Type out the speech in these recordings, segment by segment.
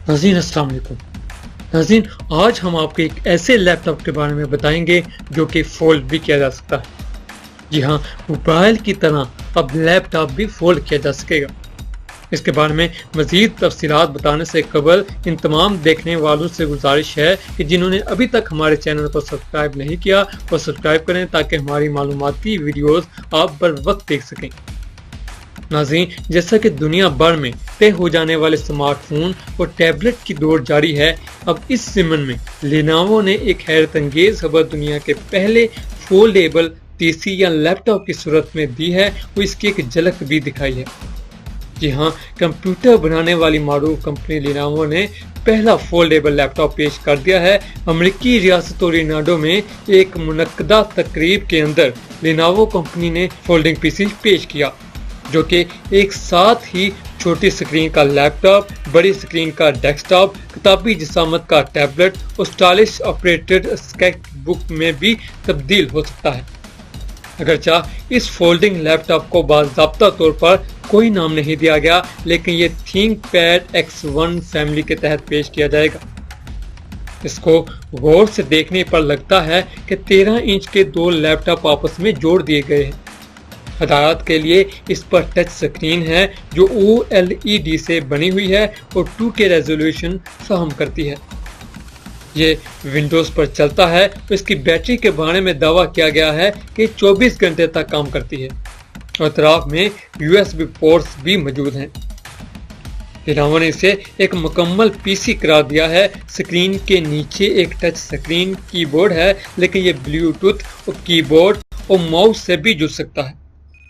नाज़रीन अस्सलाम वालेकुम। नाज़रीन आज हम आपको एक ऐसे लैपटॉप के बारे में बताएंगे जो कि फोल्ड भी किया जा सकता है। जी हाँ, मोबाइल की तरह अब लैपटॉप भी फोल्ड किया जा सकेगा। इसके बारे में मज़ीद तफसीलात बताने से कबल इन तमाम देखने वालों से गुजारिश है कि जिन्होंने अभी तक हमारे चैनल को सब्सक्राइब नहीं किया वो सब्सक्राइब करें ताकि हमारी मालूमाती वीडियोस आप बर वक्त देख सकें। नाज़रीन, जैसा कि दुनिया भर में तय हो जाने वाले स्मार्टफोन और टैबलेट की दौड़ जारी है, अब इस ज़मन में लेनोवो ने एक हैरत अंगेज खबर दुनिया के पहले फोल्डेबल पीसी या लैपटॉप की सूरत में दी है, वो इसकी एक झलक भी दिखाई है। जी हाँ, कंप्यूटर बनाने वाली मारूफ कंपनी लेनोवो ने पहला फोल्डेबल लैपटॉप पेश कर दिया है। अमेरिकी रियासत टोरंटो में एक मुनक्कदा तकरीब के अंदर लेनोवो कंपनी ने फोल्डिंग पीसी पेश किया, जो कि एक साथ ही छोटी स्क्रीन का लैपटॉप, बड़ी स्क्रीन का डेस्कटॉप, किताबी जिसामत का टैबलेट और स्टाइलिश ऑपरेटेड स्केच बुक में भी तब्दील हो सकता है। अगरचा इस फोल्डिंग लैपटॉप को बाज़ाब्ता तौर पर कोई नाम नहीं दिया गया, लेकिन ये थिंकपैड X1 फैमिली के तहत पेश किया जाएगा। इसको गौर से देखने पर लगता है कि 13 इंच के दो लैपटॉप आपस में जोड़ दिए गए हैं। हदायत के लिए इस पर टच स्क्रीन है जो OLED से बनी हुई है और 2K रेजोल्यूशन फराहम करती है। ये विंडोज पर चलता है और इसकी बैटरी के बारे में दावा किया गया है कि 24 घंटे तक काम करती है और अतराफ में USB पोर्ट्स भी मौजूद हैं। लेनोवो ने इसे एक मुकम्मल पीसी करार दिया है। स्क्रीन के नीचे एक टच स्क्रीन कीबोर्ड है, लेकिन ये ब्लूटूथ और कीबोर्ड और माउस से भी जुड़ सकता है।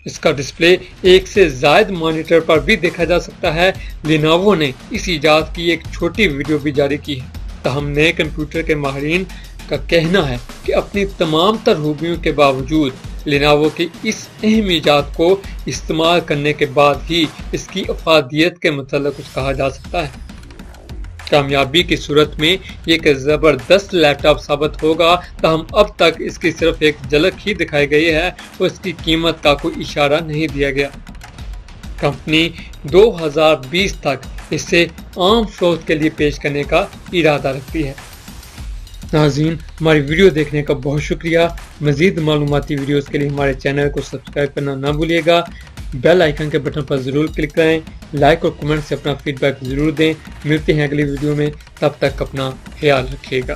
इसका डिस्प्ले एक से ज्यादा मॉनिटर पर भी देखा जा सकता है। लेनोवो ने इस इजाद की एक छोटी वीडियो भी जारी की है। ताहम नए कंप्यूटर के माहिरीन का कहना है कि अपनी तमाम तर खूबियों के बावजूद लेनोवो की इस अहम इजाद को इस्तेमाल करने के बाद ही इसकी अफादियत के मतलब कुछ कहा जा सकता है। कामयाबी की सूरत में ये एक ज़बरदस्त लैपटॉप साबित होगा, ताहम अब तक इसकी सिर्फ एक झलक ही दिखाई गई है और इसकी कीमत का कोई इशारा नहीं दिया गया। कंपनी 2020 तक इसे आम फरोख्त के लिए पेश करने का इरादा रखती है। नाज़रीन, हमारी वीडियो देखने का बहुत शुक्रिया। मज़ीद मालूमाती वीडियोस के लिए हमारे चैनल को सब्सक्राइब करना ना भूलिएगा। बेल आइकन के बटन पर ज़रूर क्लिक करें। लाइक और कमेंट से अपना फीडबैक ज़रूर दें। मिलते हैं अगली वीडियो में, तब तक अपना ख्याल रखिएगा।